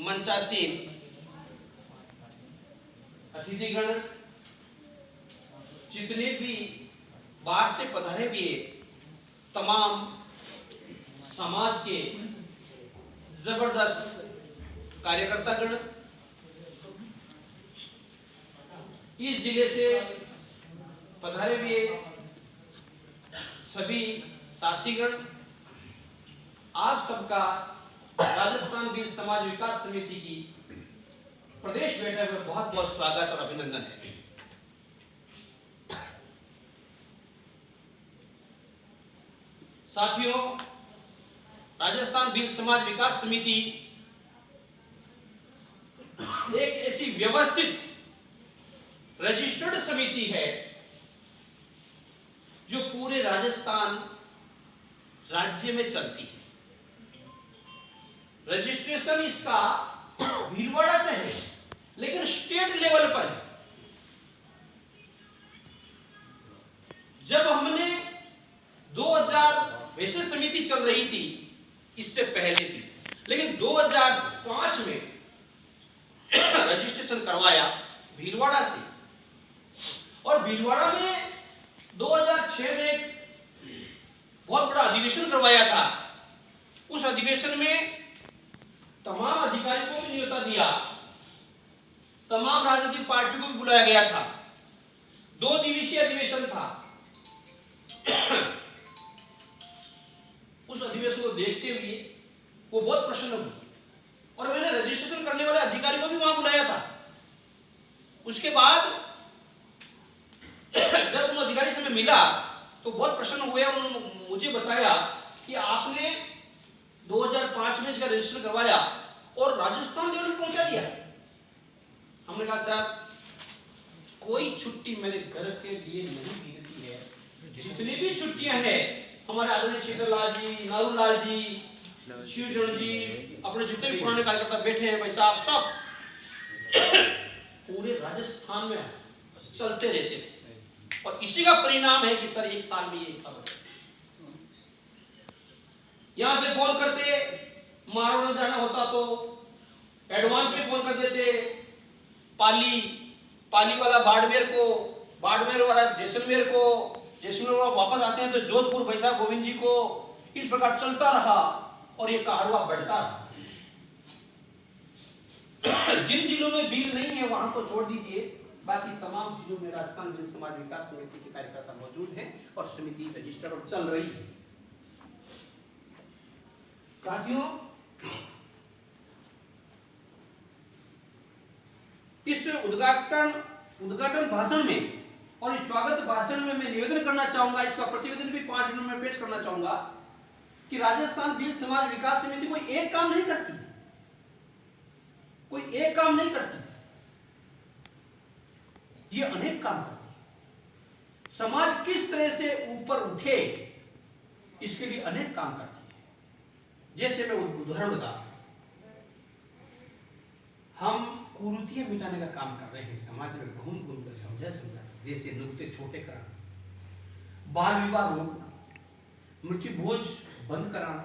मंचासीन अतिथिगण, जितने भी बाहर से पधारे हुए तमाम समाज के जबरदस्त कार्यकर्तागण, इस जिले से पधारे हुए सभी साथीगण, आप सबका राजस्थान बीज समाज विकास समिति की प्रदेश बैठक में बहुत बहुत स्वागत और अभिनंदन है। साथियों, राजस्थान बीज समाज विकास समिति एक ऐसी व्यवस्थित रजिस्टर्ड समिति है जो पूरे राजस्थान राज्य में चलती है। रजिस्ट्रेशन इसका भीलवाड़ा से है, लेकिन स्टेट लेवल पर है। जब हमने 2000 वैसे समिति चल रही थी इससे पहले भी, लेकिन 2005 में रजिस्ट्रेशन करवाया भीलवाड़ा से, और भीलवाड़ा में 2006 में बहुत बड़ा अधिवेशन करवाया था। उस अधिवेशन में तमाम अधिकारियों को भी न्योता दिया, तमाम राजनीतिक पार्टियों को भी बुलाया गया था। 2 दिवसीय अधिवेशन था। उस अधिवेशन को देखते हुए वो बहुत प्रसन्न हुई और मैंने रजिस्ट्रेशन करने वाले अधिकारी को भी वहां बुलाया था। उसके बाद जब उन अधिकारी से मैं मिला तो बहुत प्रसन्न हुए और उन्होंने मुझे बताया कि आपने 2005 में इसका रजिस्टर करवाया और राजस्थान लेवल पहुंचा दिया। हमने कहा साहब, कोई छुट्टी मेरे घर के लिए नहीं बीतती है। जितनी भी छुट्टियां हैं, हमारे आदरणीय चेतरलाल जी, नारूलाल जी, शिवचरण जी, अपने जितने भी पुराने कार्यकर्ता बैठे हैं भाई साहब, सब पूरे राजस्थान में चलते रहते थे। और इसी का परिणाम है कि सर एक साल में ये खबर, यहां से फोन करते, मारोड़ जाना होता तो एडवांस में फोन कर देते, पाली वाला बाड़मेर को, बाड़मेर वाला जैसलमेर को, जैसलमेर वाला वापस आते हैं तो जोधपुर भाई साहब गोविंद जी को। इस प्रकार चलता रहा और ये कारवा बढ़ता रहा। जिन जिलों में बिल नहीं है वहां तो छोड़ दीजिए, बाकी तमाम जिलों में राजस्थान बीज समाज विकास समिति के कार्यकर्ता मौजूद हैं और समिति रजिस्टर्ड और चल रही है। साथियों, इस उद्घाटन भाषण में और इस स्वागत भाषण में मैं निवेदन करना चाहूंगा, इसका प्रतिवेदन भी 5 मिनट में पेश करना चाहूंगा कि राजस्थान बीज समाज विकास समिति कोई एक काम नहीं करती, कोई एक काम नहीं करती, ये अनेक काम करती है। समाज किस तरह से ऊपर उठे इसके लिए अनेक काम करती है। जैसे मैं उदाहरण बता, हम कुरीतियां मिटाने का काम कर रहे हैं, समाज में घूम घूम कर समझा, जैसे नुक्ते छोटे कराना, बाल विवाह रोकना, मृत्यु भोज बंद कराना,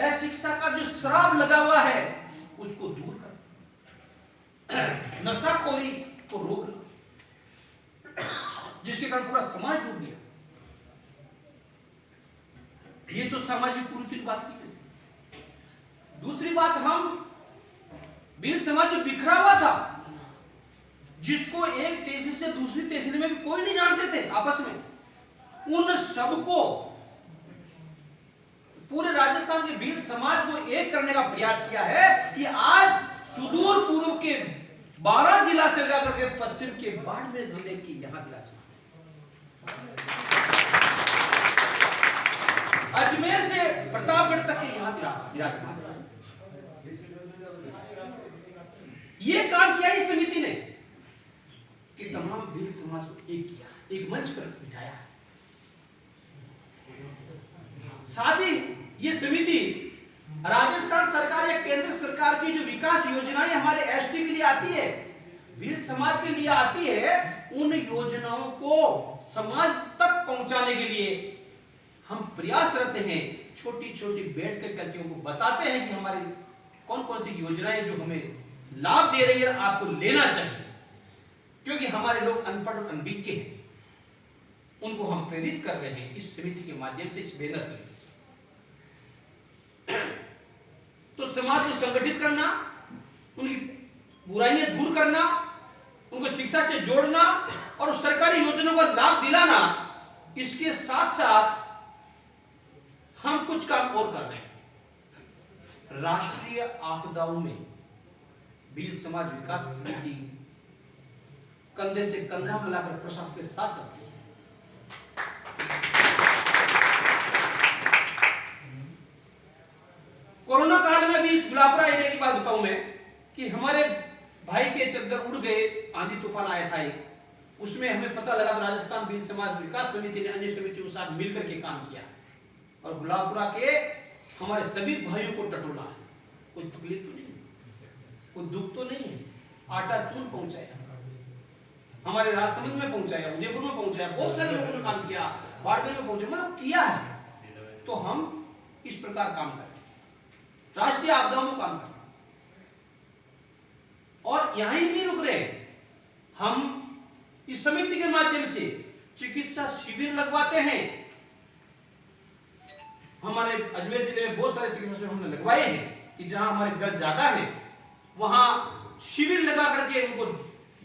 अशिक्षा का जो श्राप लगा हुआ है उसको दूर करना, नशाखोरी को रोकना, जिसके कारण पूरा समाज डूब गया। ये तो सामाजिक कुरीति की बात की। दूसरी बात, हम बीज समाज जो बिखरा हुआ था, जिसको एक तहसील से दूसरी तहसील में भी कोई नहीं जानते थे आपस में, उन सबको पूरे राजस्थान के बीज समाज को एक करने का प्रयास किया है कि आज सुदूर पूर्व के 12 जिला से लेकर के पश्चिम के बाड़मेर जिले की यहां विराजमान, अजमेर से प्रतापगढ़ तक के यहां विराजमान। ये काम किया इस समिति ने कि तमाम बीज समाज को एक किया, एक मंच पर बिठाया। साथ ही ये समिति राजस्थान सरकार या केंद्र सरकार की जो विकास योजनाएं हमारे एसटी के लिए आती है, बीज समाज के लिए आती है, उन योजनाओं को समाज तक पहुंचाने के लिए हम प्रयासरत हैं। छोटी छोटी बैठ कर करके उनको बताते हैं कि हमारी कौन कौन सी योजनाएं जो हमें लाभ दे रही है आपको लेना चाहिए, क्योंकि हमारे लोग अनपढ़ और अनभिज्ञ हैं, उनको हम प्रेरित कर रहे हैं इस समिति के माध्यम से, इस बैनर के। तो समाज को संगठित करना, उनकी बुराइयां दूर करना, उनको शिक्षा से जोड़ना और सरकारी योजनाओं का लाभ दिलाना, इसके साथ साथ हम कुछ काम और कर रहे हैं। राष्ट्रीय आपदाओं में भील समाज विकास समिति कंधे से कंधा मिलाकर प्रशासन के साथ चलती है। कोरोना काल में भी गुलाबपुरा एरिया की बात बताऊं मैं कि हमारे भाई के चद्दर उड़ गए, आंधी तूफान आया था एक, उसमें हमें पता लगा तो राजस्थान भील समाज विकास समिति ने अन्य समितियों के साथ मिलकर के काम किया और गुलाबपुरा के हमारे सभी भाइयों को टटोला है। कोई तकलीफ तो नहीं, कोई दुख तो नहीं है, आटा चून पहुंचाया, हमारे राजसमंद में पहुंचाया, उदयपुर में पहुंचाया, बहुत सारे लोगों ने काम किया, बाड़मेर में पहुंचा, मतलब किया है। तो हम इस प्रकार काम करें, राष्ट्रीय आपदाओं में काम करें और यहां ही नहीं रुक रहे, हम इस समिति के माध्यम से चिकित्सा शिविर लगवाते हैं। हमारे अजमेर जिले में बहुत सारे चिकित्सा शिविर हमने लगवाए हैं कि जहां हमारे घर ज्यादा है वहां शिविर लगा करके उनको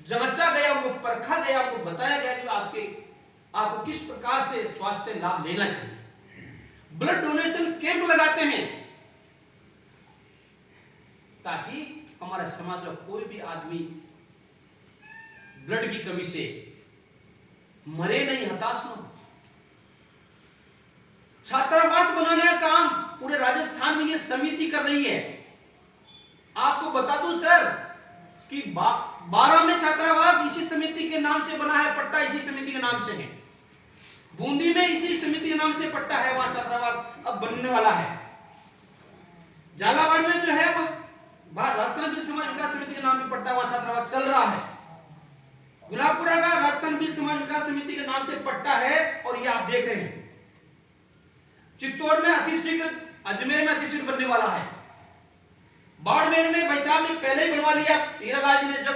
जांचा गया, उनको परखा गया, उनको बताया गया कि आपको किस प्रकार से स्वास्थ्य लाभ लेना चाहिए। ब्लड डोनेशन कैंप लगाते हैं ताकि हमारे समाज का कोई भी आदमी ब्लड की कमी से मरे नहीं, हताश न हो। छात्रावास बनाने का काम पूरे राजस्थान में ये समिति कर रही है। आपको बता दूं सर कि 12 में छात्रावास इसी समिति के नाम से बना है, पट्टा इसी समिति के नाम से है। बूंदी में इसी समिति के नाम से पट्टा है, वहां छात्रावास अब बनने वाला है। झालावाड़ में जो है वो राजस्थान भील समाज विकास समिति के नाम पे पट्टा, वहां छात्रावास चल रहा है। गुलाबपुरा का राजस्थान भील समाज विकास समिति के नाम से पट्टा है और ये आप देख रहे हैं। चित्तौड़ में अतिशीघ्र, अजमेर में अतिशीघ्र बनने वाला है। बाड़मेर में भाई साहब ने पहले ही बनवा लिया, हीरालाल जी ने जब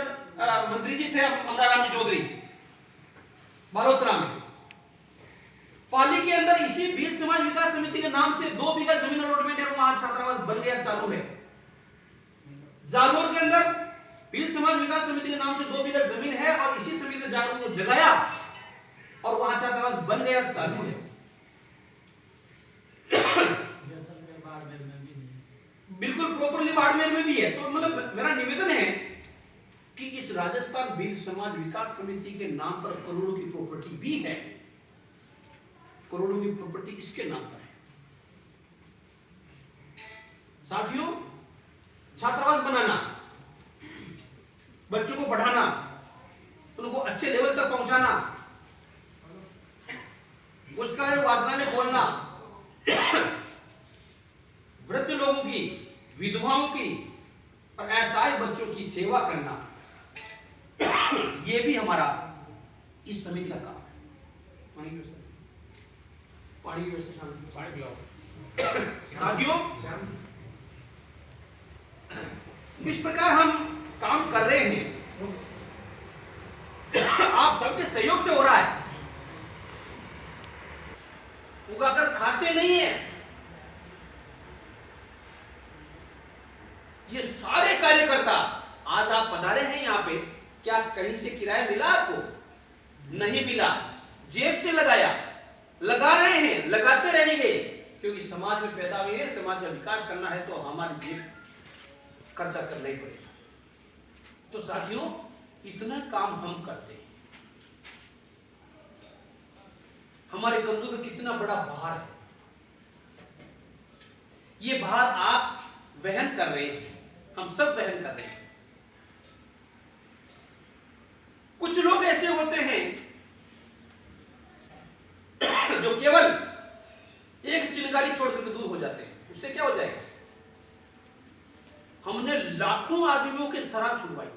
मंत्री जी थे अमराराम जी चौधरी, बालोतरा में। पाली के अंदर इसी भील समाज विकास समिति के नाम से 2 बीघा जमीन अलॉटमेंट है, वहां छात्रावास बन गया, चालू है। जालोर के अंदर भील समाज विकास समिति के नाम से 2 बीघा जमीन है और इसी समिति ने जालोर को जगाया और वहां छात्रावास बन गया, चालू है। बिल्कुल प्रॉपरली बाड़मेर में भी है। तो मतलब मेरा निवेदन है कि इस राजस्थान भील समाज विकास समिति के नाम पर करोड़ों की प्रॉपर्टी भी है, करोड़ों की प्रॉपर्टी इसके नाम पर है। साथियों, छात्रावास बनाना, बच्चों को बढ़ाना, उनको अच्छे लेवल तक पहुंचाना, पुस्तकालय और वाचनालय खोलना, वृद्ध लोगों की, विधवाओं की और असहाय बच्चों की सेवा करना, यह भी हमारा इस समिति का काम है। पानी की व्यवस्था, पानी पिलाओ। साथियों, इस प्रकार हम काम कर रहे हैं, आप सबके सहयोग से हो रहा है। उगाकर खाते नहीं है, ये सारे कार्यकर्ता आज आप पधारे हैं यहाँ पे, क्या कहीं से किराया मिला आपको? नहीं मिला, जेब से लगाया, लगा रहे हैं, लगाते रहेंगे, क्योंकि समाज में पैदा हुए हैं, समाज का विकास करना है तो हमारी जेब खर्चा करना ही पड़ेगा। तो साथियों, इतना काम हम करते हैं, हमारे कंधों में कितना बड़ा भार है, ये भार आप वहन कर रहे हैं, हम सब वहन कर रहे हैं। कुछ लोग ऐसे होते हैं जो केवल एक चिनगारी छोड़कर दूर हो जाते हैं, उससे क्या हो जाएगा? हमने लाखों आदमियों के शराब छुड़वाई,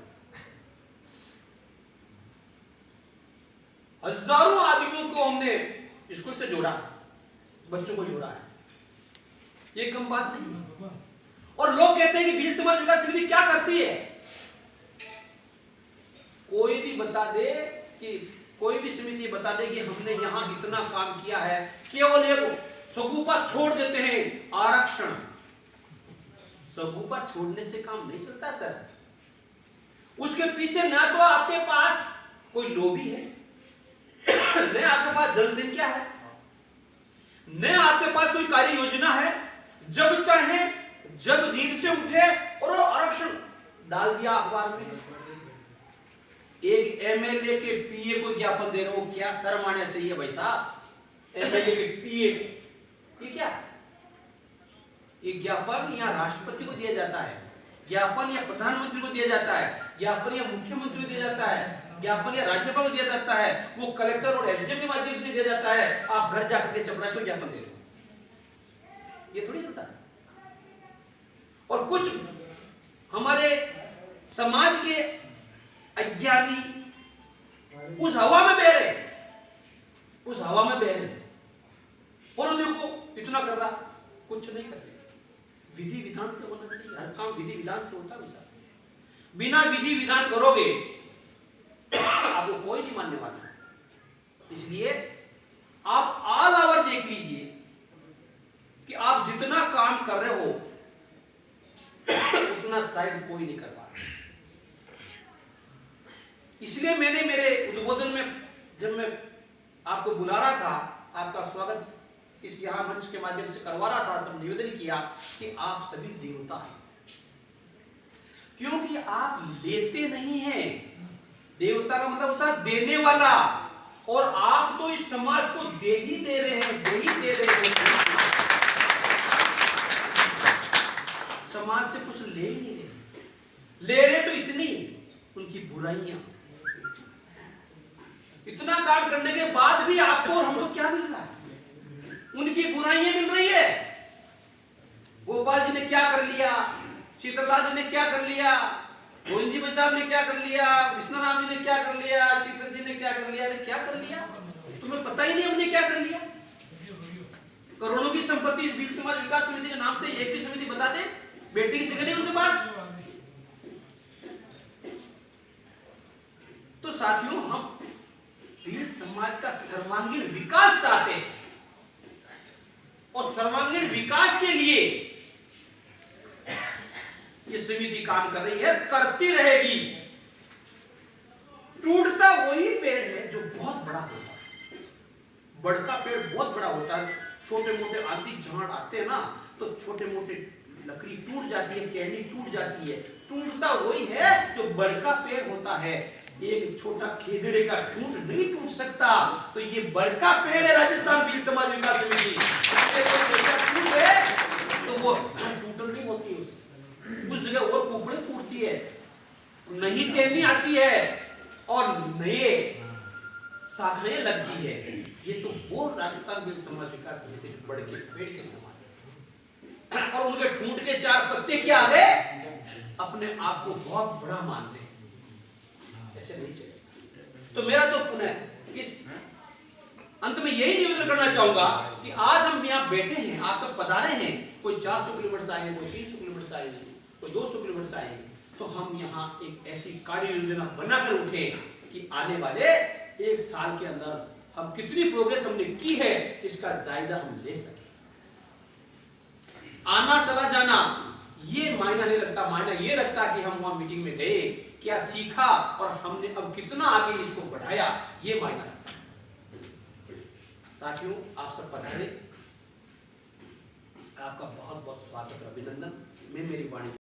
हजारों आदमियों को हमने स्कूल से जोड़ा, बच्चों को जोड़ा है, ये कम बात नहीं है। और लोग कहते हैं कि बील समाज विकास समिति क्या करती है। कोई भी बता दे कि कोई भी समिति बता दे कि हमने यहां इतना काम किया है, केवल एक सगुफा छोड़ देते हैं, आरक्षण। सगुफा छोड़ने से काम नहीं चलता सर। उसके पीछे ना तो आपके पास कोई लोभी है, न आपके पास जनसंख्या है, न आपके पास कोई कार्य योजना है। जब चाहे जब नींद से उठे और आरक्षण डाल दिया अखबार में। एक एमएलए के पीए को ज्ञापन दे रहे हो, क्या शर्म आना चाहिए भाई साहब। एमएलए के पीए को ये क्या, ये ज्ञापन या राष्ट्रपति को दिया जाता है, ज्ञापन या प्रधानमंत्री को दिया जाता है, ज्ञापन या मुख्यमंत्री को दिया जाता है, ज्ञापन या राज्यपाल को दिया जाता है, वो कलेक्टर और एसडीएम के माध्यम से दिया जाता है। आप घर जाकर के चपरासी को ज्ञापन दे रहे हो, ये थोड़ी चलता है। और कुछ हमारे समाज के अज्ञानी उस हवा में बह रहे, उस हवा में बह रहे, और देखो इतना कर रहा, कुछ नहीं कर रहे। विधि विधान से होना चाहिए, हर काम विधि विधान से होता है। बिना विधि विधान करोगे आपको कोई नहीं मानने वाला। इसलिए आप ऑल ओवर देख लीजिए कि आप जितना काम कर रहे हो उतना शायद कोई नहीं कर पा रहा। इसलिए मैंने मेरे उद्बोधन में जब मैं आपको बुला रहा था, आपका स्वागत इस यहां मंच के माध्यम से करवा रहा था, सब निवेदन किया कि आप सभी देवता हैं, क्योंकि आप लेते नहीं हैं। देवता का मतलब होता है देने वाला, और आप तो इस समाज को दे ही दे रहे हैं, दे ही दे रहे हैं। समाज से कुछ ले ही नहीं रहे। ले रहे तो इतनी उनकी बुराइयां, इतना काम करने के बाद भी आपको और हमको क्या मिल रहा है? उनकी बुराइयां मिल रही है। गोपाल जी ने क्या कर लिया, शीतललाल जी ने क्या कर लिया, गोविंद जी साहब ने क्या कर लिया, विष्णुराम जी ने क्या कर लिया, शीतल जी ने क्या कर लिया। क्या कर लिया तुम्हें पता ही नहीं हमने क्या कर लिया। करोड़ों की संपत्ति इस बील समाज विकास समिति के नाम से, एक भी समिति बता दे बेटी की जगह नहीं उनके पास। तो साथियों, हम बील समाज का सर्वांगीण विकास चाहते हैं, और सर्वांगीण विकास के लिए ये समिति काम कर रही है, करती रहेगी। टूटता वही पेड़ है जो बहुत बड़ा होता है। बड़का पेड़ बहुत बड़ा होता है, छोटे मोटे आदि झाड़ आते हैं ना, तो छोटे मोटे लकड़ी टूट जाती है, टहनी टूट जाती है। टूटता वही है जो बड़का पेड़ होता है। एक छोटा खेजड़े का ठूंठ नहीं टूट सकता, तो ये बड़का पेड़ है राजस्थान बील समाज विकास समिति। तो वो टूटल नहीं होती, उस जगह वो कुपड़े टूटती है, नई टहनी आती है और नए शाखाएं लगती है। ये तो वो राजस्थान बील समाज विकास समिति बड़े पेड़ के समान, और उनके ठूंठ के चार पत्ते क्या आ गए, अपने आप को बहुत बड़ा मानते हैं। ऐसे नहीं चलेगा। तो मेरा तो पुनः इस अंत में यही निवेदन करना चाहूंगा कि आज हम यहाँ बैठे हैं, आप सब पधारे हैं, कोई 400 किलोमीटर से आए हैं, कोई 300 किलोमीटर से आए हैं, कोई 200 किलोमीटर से आए हैं, तो हम यहाँ एक ऐसी कार्य योजना बनाकर उठे कि आने वाले एक साल के अंदर हम कितनी प्रोग्रेस हमने की है इसका जायजा हम ले सके। आना चला जाना ये मायना नहीं रखता, मायना ये रखता कि हम वहां मीटिंग में गए, क्या सीखा और हमने अब कितना आगे इसको बढ़ाया, ये मायना रखता। साथियों, आप सब पधारे, आपका बहुत बहुत स्वागत और अभिनंदन। मैं मेरी वाणी